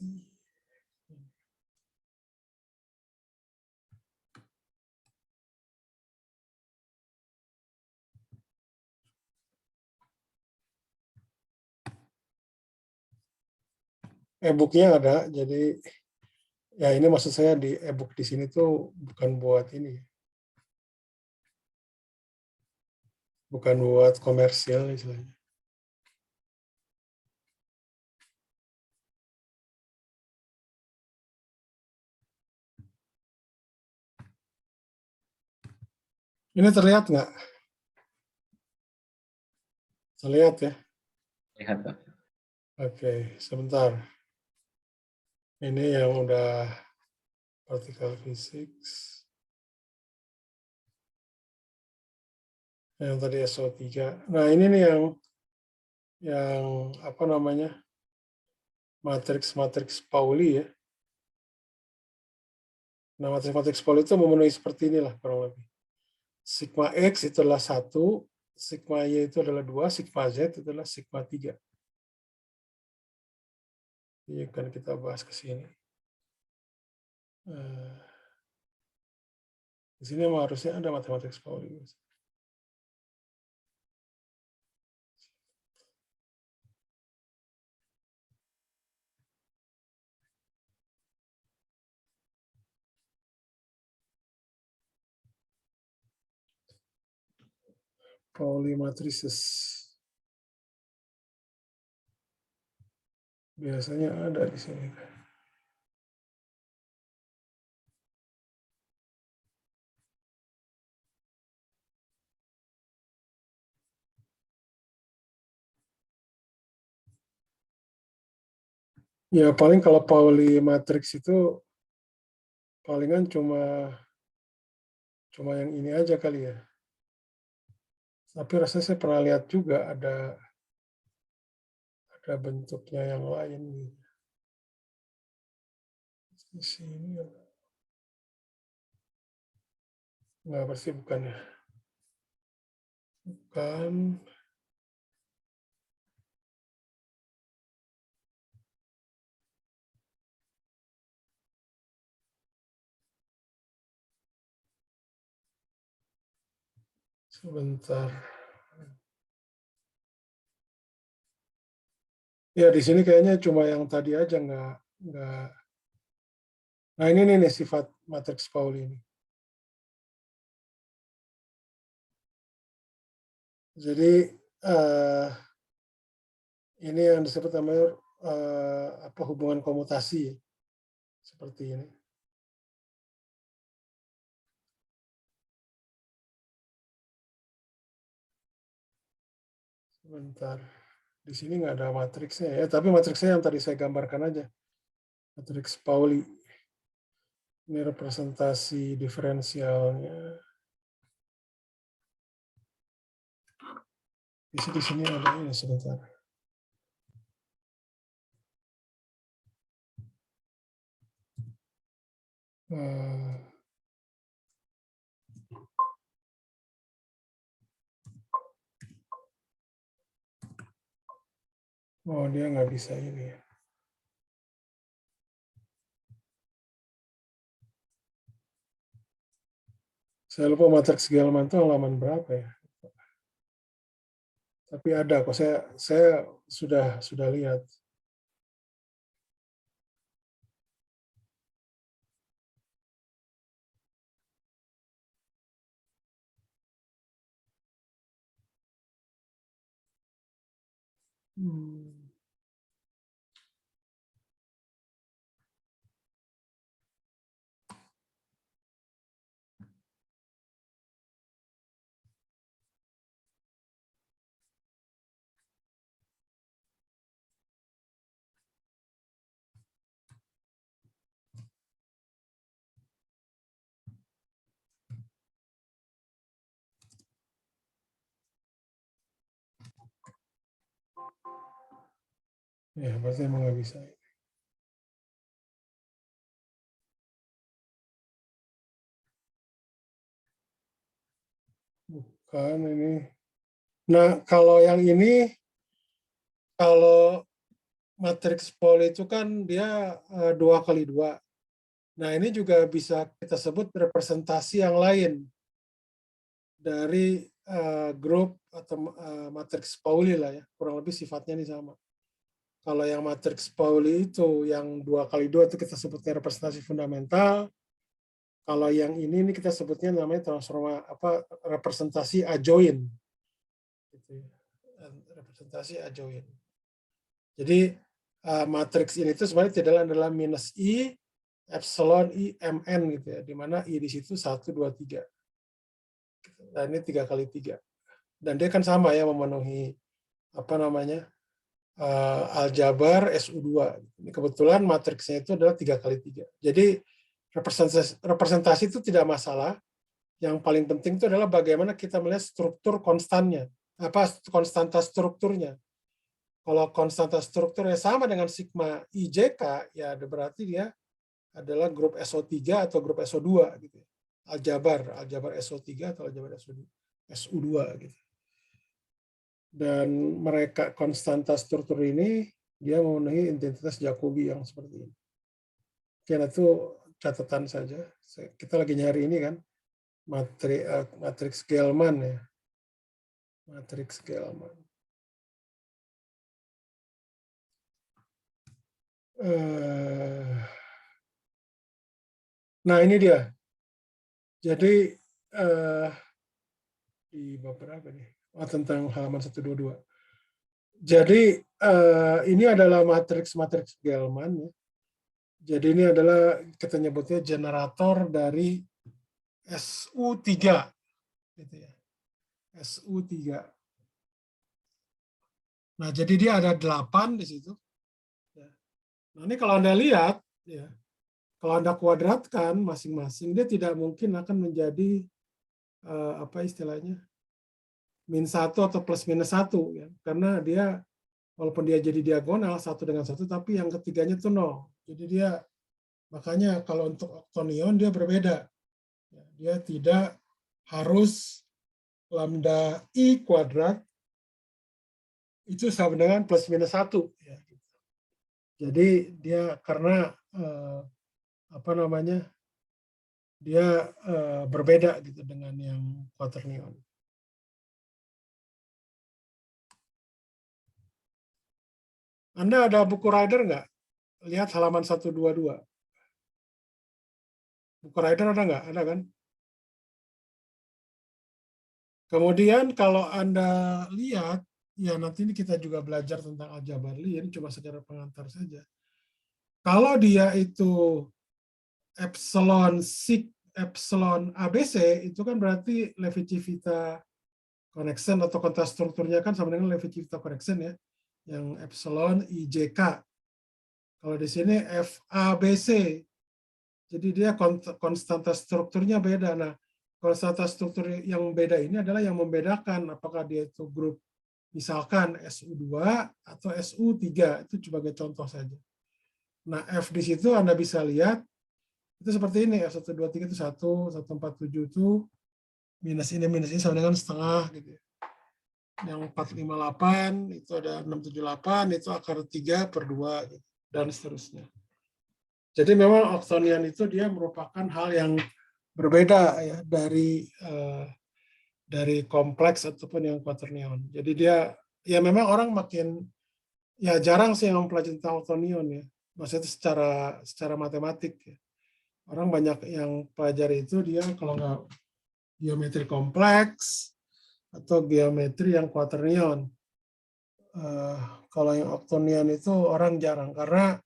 E-booknya ada, jadi ya ini maksud saya di e-book di sini tuh bukan buat ini, bukan buat komersial istilahnya. Ini terlihat nggak? Terlihat ya? Lihat, Pak. Oke, sebentar. Ini yang udah particle physics. Yang tadi SO3. Nah, ini nih yang apa namanya? Matriks Pauli ya. Nah, matriks Pauli itu memenuhi seperti inilah kurang lebih. Sigma X itu adalah 1, sigma Y itu adalah 2, sigma Z itu adalah sigma 3. Ini akan kita bahas ke sini. Di sini harusnya ada matematik Pauli. Pauli matrices. Biasanya ada di sini. Ya paling kalau Pauli matrix itu palingan cuma yang ini aja kali ya. Tapi rasanya saya pernah lihat juga ada bentuknya yang lain. Di sini nggak pasti bukan ya. Bukan. Sebentar. Ya di sini kayaknya cuma yang tadi aja nggak. Nah ini nih sifat matriks Pauli ini. Jadi ini yang disebut namanya hubungan komutasi seperti ini. Sebentar. Di sini nggak ada matriksnya ya, tapi matriksnya yang tadi saya gambarkan aja. Matriks Pauli. Ini representasi diferensialnya. Di sini ada ini sebentar. Oh, dia nggak bisa ini. Saya lupa matriks Gell-Mann itu halaman berapa ya. Tapi ada kok, saya sudah lihat. Ya, pasti emang nggak bisa. Bukan ini. Nah, kalau yang ini, kalau matriks Pauli itu kan dia 2x2. Nah, ini juga bisa kita sebut representasi yang lain dari grup atau matriks Pauli lah ya. Kurang lebih sifatnya ini sama. Kalau yang matriks Pauli itu yang 2x2 itu kita sebutnya representasi fundamental. Kalau yang ini kita sebutnya namanya representasi adjoint. Gitu ya. Representasi adjoint. Jadi matriks ini itu sebenarnya adalah minus I, epsilon I, Mn gitu ya. Di mana I di situ 1, 2, 3. Dan ini 3x3. Dan dia kan sama ya memenuhi aljabar SU2. Ini kebetulan matriksnya itu adalah 3x3. Jadi representasi itu tidak masalah. Yang paling penting itu adalah bagaimana kita melihat struktur konstannya. Konstanta strukturnya. Kalau konstanta strukturnya sama dengan sigma IJK, ya berarti dia adalah grup SO3 atau grup SO2 gitu. Aljabar SO3 atau aljabar SU2 gitu. Dan mereka konstanta struktur ini dia memenuhi identitas Jacobi yang seperti ini. Oke, itu catatan saja. Kita lagi nyari ini kan, matriks Gell-Mann ya. Matriks Gell-Mann. Nah, ini dia. Jadi di beberapa nih, tentang halaman 122. Jadi ini adalah matriks Gell-Mann ya. Jadi ini adalah kita nyebutnya generator dari SU3 gitu ya. SU3. Nah, jadi dia ada 8 di situ. Nah, ini kalau Anda lihat ya, kalau Anda kuadratkan masing-masing, dia tidak mungkin akan menjadi apa istilahnya? -1 atau +-1 ya. Karena dia walaupun dia jadi diagonal satu dengan satu, tapi yang ketiganya itu 0. Jadi dia makanya kalau untuk oktonion dia berbeda. Dia tidak harus lambda I kuadrat itu sama dengan +-1. Ya. Jadi dia karena apa namanya dia berbeda gitu dengan yang quaternion. Anda ada buku rider nggak? Lihat halaman 122. Buku rider ada nggak? Ada kan? Kemudian kalau Anda lihat, ya nanti ini kita juga belajar tentang Al-Jabarli, ini cuma secara pengantar saja. Kalau dia itu epsilon ABC, itu kan berarti Levi-Civita connection atau kontra strukturnya kan sama dengan Levi-Civita connection ya, yang epsilon IJK. Kalau di sini FABC, jadi dia konstanta strukturnya beda. Nah, konstanta struktur yang beda ini adalah yang membedakan apakah dia itu grup misalkan SU2 atau SU3, itu sebagai contoh saja. Nah, F di situ Anda bisa lihat itu seperti ini, F123 itu 1, 147 itu minus ini sama dengan setengah gitu ya. Yang 458 itu ada 678 itu akar 3/2 gitu, dan seterusnya. Jadi memang oktonian itu dia merupakan hal yang berbeda ya dari kompleks ataupun yang quaternion. Jadi dia ya memang orang makin ya jarang sih yang mempelajari tentang oktonion ya. Maksudnya secara matematik ya. Orang banyak yang pelajari itu dia kalau nggak geometri kompleks atau geometri yang quaternion. Kalau yang oktonion itu orang jarang karena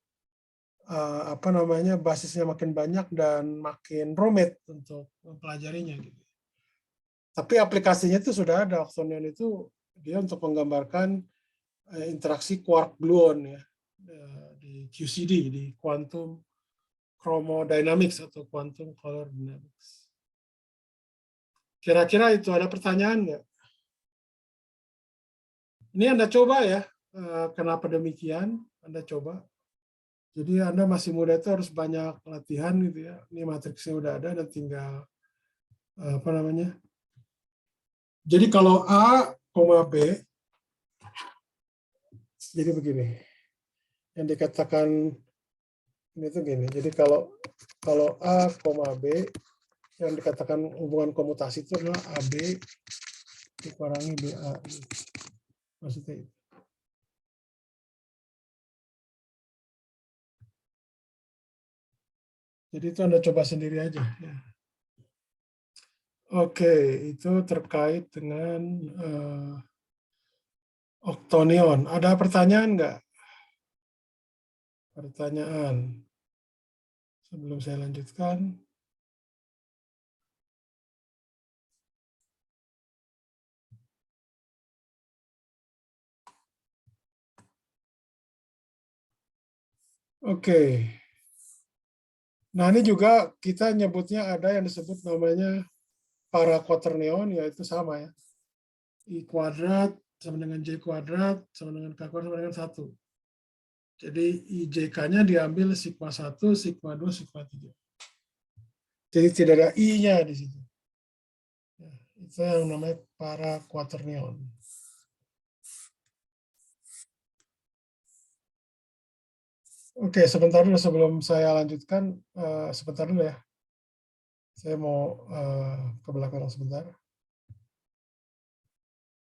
apa namanya basisnya makin banyak dan makin rumit untuk mempelajarinya gitu. Tapi aplikasinya itu sudah ada. Oktonion itu dia untuk menggambarkan interaksi quark gluon ya di QCD, di quantum chromodynamics atau quantum color dynamics. Kira-kira itu ada pertanyaan nggak? Ini Anda coba ya, kenapa demikian? Anda coba. Jadi Anda masih muda itu harus banyak latihan gitu ya. Ini matriksnya udah ada dan tinggal apa namanya? Jadi kalau A, B, jadi begini. Yang dikatakan ini tuh gini. Jadi kalau A, B, yang dikatakan hubungan komutasi itu adalah AB dikurangi BA. Maksudnya itu. Jadi itu Anda coba sendiri aja. Ya. Oke, itu terkait dengan oktonion. Ada pertanyaan nggak? Pertanyaan sebelum saya lanjutkan. Oke. Nah ini juga kita nyebutnya ada yang disebut namanya para quaternion, yaitu sama ya. I kuadrat sama dengan J kuadrat sama dengan K kuadrat sama dengan 1. Jadi IJK-nya diambil sigma 1, sigma 2, sigma 3. Jadi tidak ada I-nya di situ. Ya, itu yang namanya para quaternion. Oke, sebentar dulu sebelum saya lanjutkan, sebentar dulu ya. Saya mau ke belakang sebentar.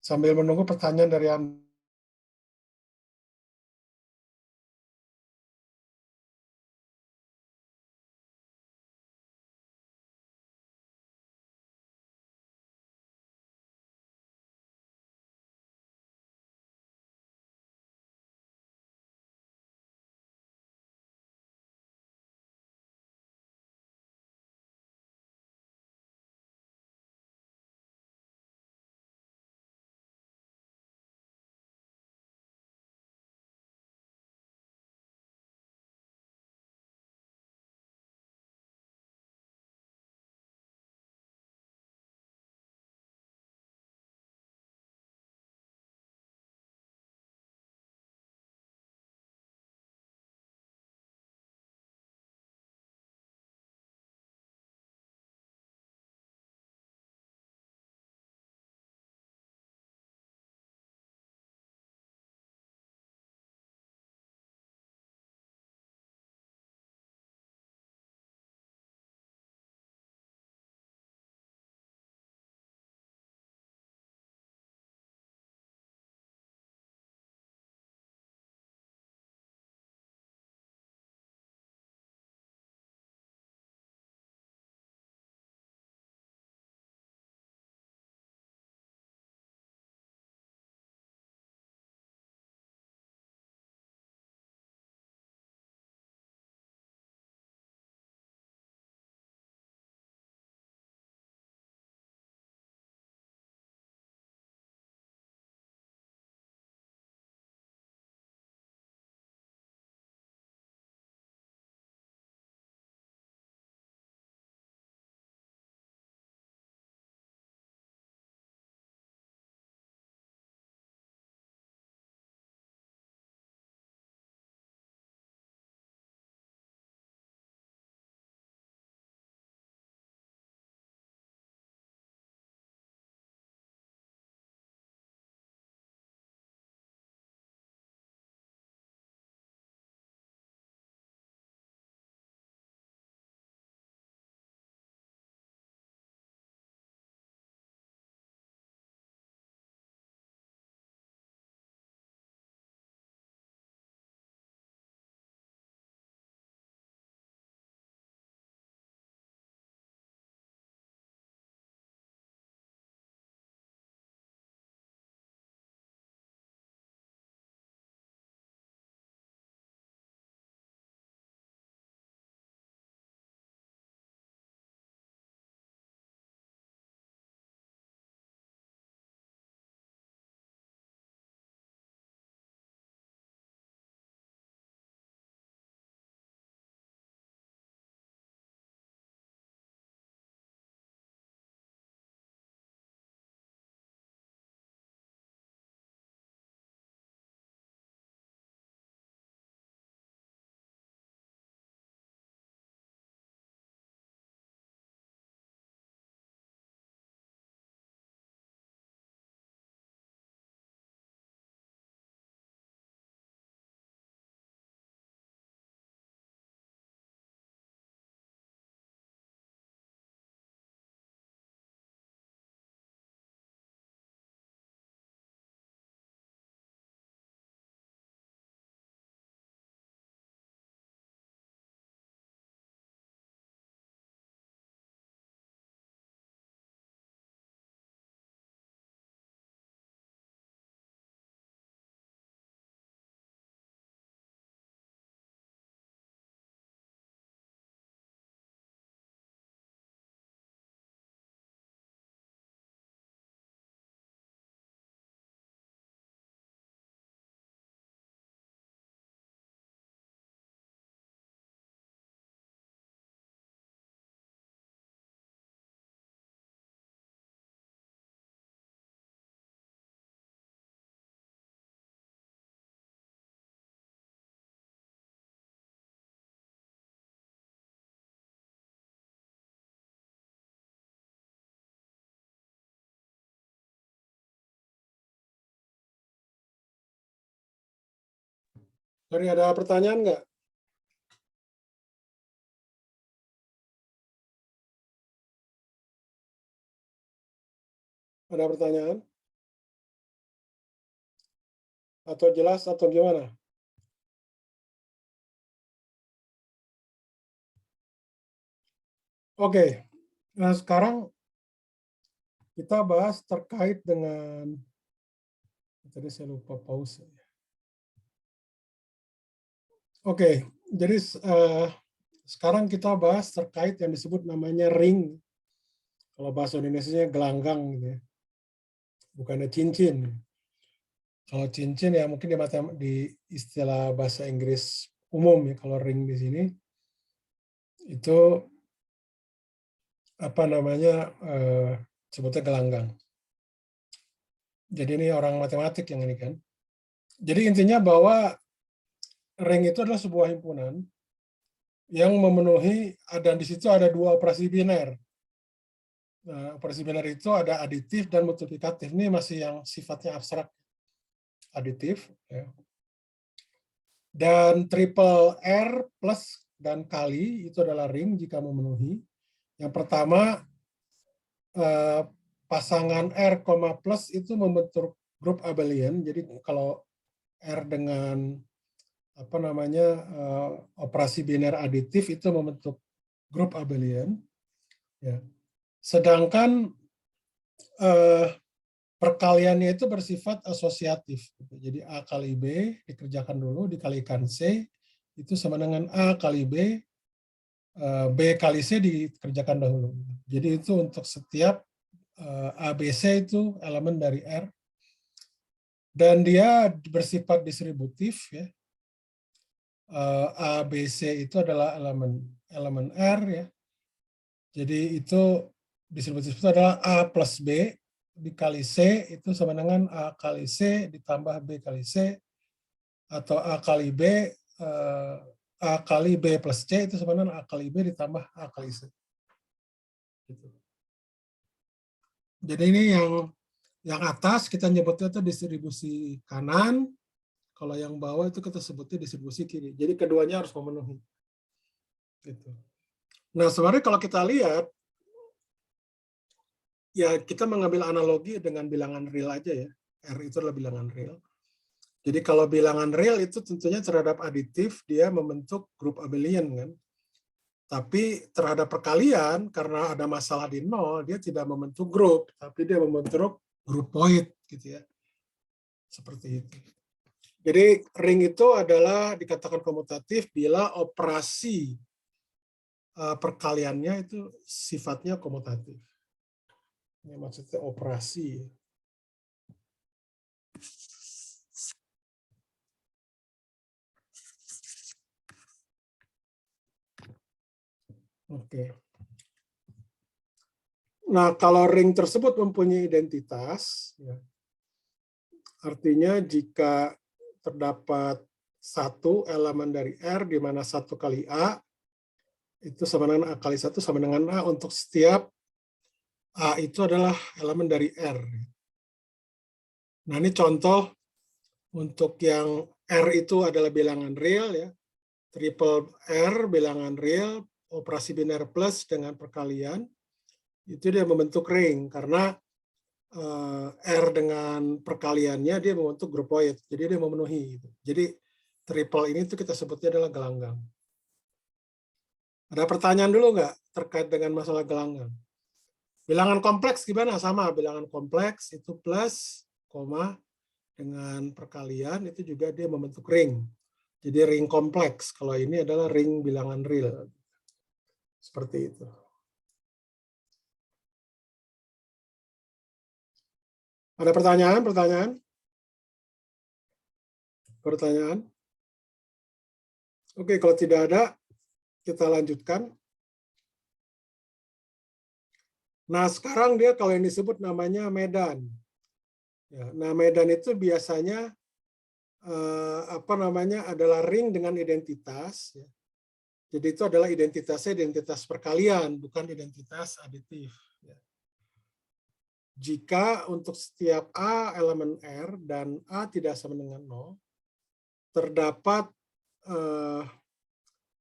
Sambil menunggu pertanyaan dari Anda. Sorry, ada pertanyaan nggak? Ada pertanyaan? Atau jelas atau gimana? Oke, nah sekarang kita bahas terkait dengan, tadi saya lupa pause. Oke, jadi sekarang kita bahas terkait yang disebut namanya ring. Kalau bahasa Indonesia gelanggang gitu ya. Bukannya cincin. Kalau cincin ya mungkin di istilah bahasa Inggris umum ya, kalau ring di sini itu apa namanya, sebutnya gelanggang. Jadi ini orang matematik yang ini kan. Jadi intinya bahwa ring itu adalah sebuah himpunan yang memenuhi, dan di situ ada dua operasi biner. Nah, operasi biner itu ada aditif dan multiplikatif. Ini masih yang sifatnya abstrak, aditif. Ya. Dan triple R plus dan kali itu adalah ring jika memenuhi. Yang pertama, pasangan R, plus itu membentuk grup abelian. Jadi kalau R dengan apa namanya, operasi biner aditif itu membentuk grup abelian. Ya. Sedangkan perkaliannya itu bersifat asosiatif. Jadi A kali B dikerjakan dulu, dikalikan C, itu sama dengan A kali B, B kali C dikerjakan dahulu. Jadi itu untuk setiap ABC itu elemen dari R. Dan dia bersifat distributif. Ya. ABC itu adalah elemen R. Ya. Jadi itu distributif itu adalah A plus B dikali C itu sama dengan A kali C ditambah B kali C, atau A kali B, A kali B plus C itu sama dengan A kali B ditambah A kali C. Gitu. Jadi ini yang atas kita nyebutnya itu distribusi kanan, kalau yang bawah itu kita sebutnya distribusi kiri. Jadi keduanya harus memenuhi. Gitu. Nah sebenarnya kalau kita lihat, ya kita mengambil analogi dengan bilangan real aja ya. R itu adalah bilangan real. Jadi kalau bilangan real itu tentunya terhadap aditif dia membentuk grup abelian kan. Tapi terhadap perkalian karena ada masalah di nol dia tidak membentuk grup, tapi dia membentuk grup point gitu ya. Seperti itu. Jadi ring itu adalah dikatakan komutatif bila operasi perkaliannya itu sifatnya komutatif. Ini maksudnya operasi. Oke. Nah, kalau ring tersebut mempunyai identitas, ya, artinya jika terdapat satu elemen dari R di mana 1 kali A itu sama dengan A kali 1 sama dengan A untuk setiap A itu adalah elemen dari R. Nah, ini contoh untuk yang R itu adalah bilangan real ya. Triple R bilangan real, operasi biner plus dengan perkalian, itu dia membentuk ring karena R dengan perkaliannya dia membentuk grup point, jadi dia memenuhi. Jadi triple ini tuh kita sebutnya adalah gelanggang. Ada pertanyaan dulu nggak terkait dengan masalah gelanggang? Bilangan kompleks gimana? Sama, bilangan kompleks itu plus, koma, dengan perkalian itu juga dia membentuk ring. Jadi ring kompleks, kalau ini adalah ring bilangan real. Seperti itu. Ada pertanyaan? Pertanyaan? Oke, kalau tidak ada, kita lanjutkan. Nah, sekarang dia kalau yang disebut namanya medan. Ya, nah, medan itu biasanya adalah ring dengan identitas. Ya. Jadi itu adalah identitasnya identitas perkalian, bukan identitas aditif. Ya. Jika untuk setiap A elemen R dan A tidak sama dengan 0, terdapat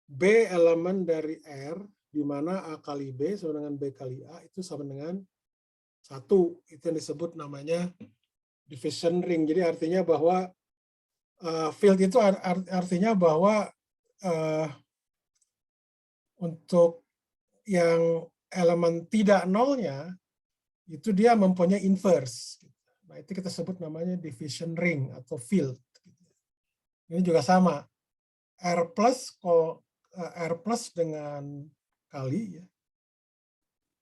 B elemen dari R, di mana A kali B sama dengan B kali A itu sama dengan satu, itu yang disebut namanya division ring. Jadi artinya bahwa field itu artinya bahwa untuk yang elemen tidak nolnya itu dia mempunyai inverse. Nah, itu kita sebut namanya division ring atau field. Ini juga sama. R plus dengan kali, ya,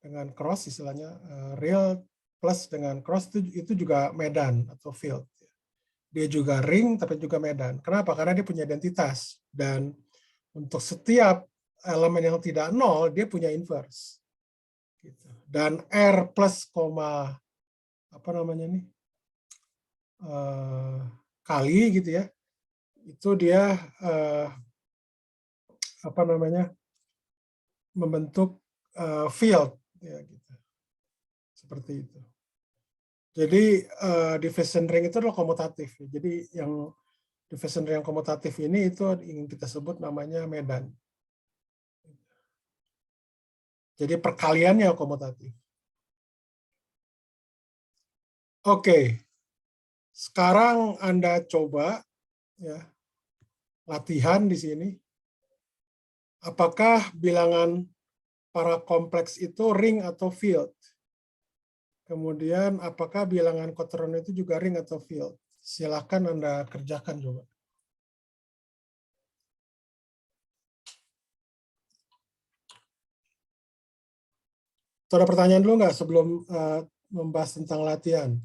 dengan cross istilahnya, real plus dengan cross itu juga medan atau field. Dia juga ring tapi juga medan. Kenapa? Karena dia punya identitas. Dan untuk setiap elemen yang tidak nol, dia punya inverse. Dan R plus, apa namanya nih, kali gitu ya, itu dia apa namanya, membentuk field, ya, gitu. Seperti itu. Jadi division ring itu adalah komutatif. Jadi yang division ring komutatif ini itu ingin kita sebut namanya medan. Jadi perkaliannya komutatif. Oke, sekarang Anda coba, ya, latihan di sini. Apakah bilangan para kompleks itu ring atau field? Kemudian apakah bilangan quaternion itu juga ring atau field? Silakan Anda kerjakan coba. Ada pertanyaan dulu nggak sebelum membahas tentang latihan?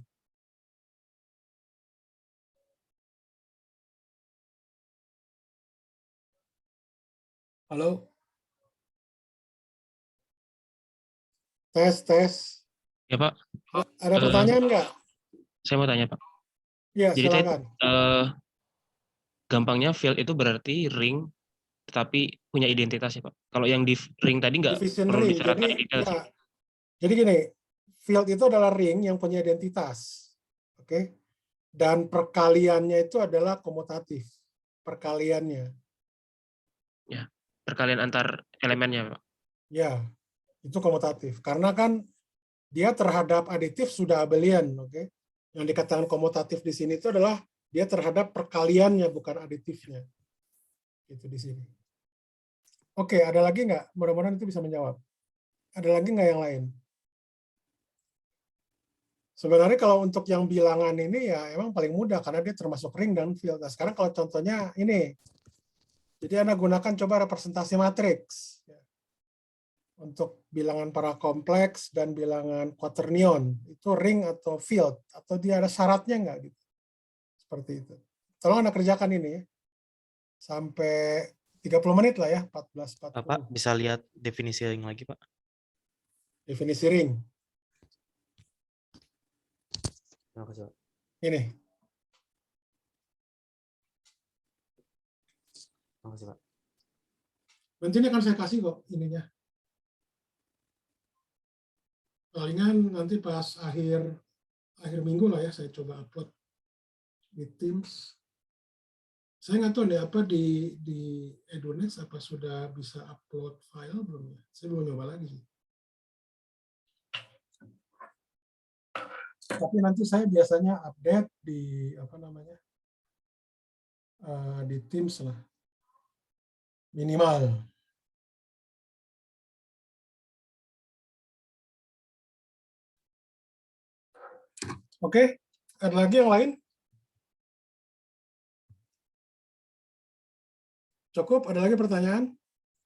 Halo? Tes. Ya Pak. Ada pertanyaan nggak? Saya mau tanya Pak. Ya, Jadi silakan. Gampangnya field itu berarti ring, tetapi punya identitas ya Pak. Kalau yang di ring tadi nggak Division perlu ring. disyaratkan identitas. Ya, jadi gini, field itu adalah ring yang punya identitas. Oke? Dan perkaliannya itu adalah komutatif. Perkaliannya. Ya, perkalian antar elemennya Pak. Ya, itu komutatif. Karena kan dia terhadap aditif sudah abelian, oke? Yang dikatakan komutatif di sini itu adalah dia terhadap perkaliannya, bukan aditifnya. Itu di sini. Oke, ada lagi nggak? Mudah-mudahan itu bisa menjawab. Ada lagi nggak yang lain? Sebenarnya kalau untuk yang bilangan ini ya emang paling mudah karena dia termasuk ring dan field. Nah, sekarang kalau contohnya ini. Jadi Anda gunakan coba representasi matriks. Untuk bilangan para kompleks dan bilangan quaternion. Itu ring atau field. Atau dia ada syaratnya nggak? Gitu. Seperti itu. Tolong Anda kerjakan ini ya. Sampai 30 menit lah ya. 14.40. Pak, bisa lihat definisi ring lagi Pak? Definisi ring. Terima kasih Pak. Ini. Terima kasih Pak. Nanti ini akan saya kasih kok ininya. Palingan nanti pas akhir minggu lah ya saya coba upload di Teams. Saya nggak tahu deh apa di Edunex apa sudah bisa upload file belum ya? Saya belum nyoba lagi sih. Tapi nanti saya biasanya update di apa namanya di Teams lah minimal. Oke, ada lagi yang lain? Cukup? Ada lagi pertanyaan?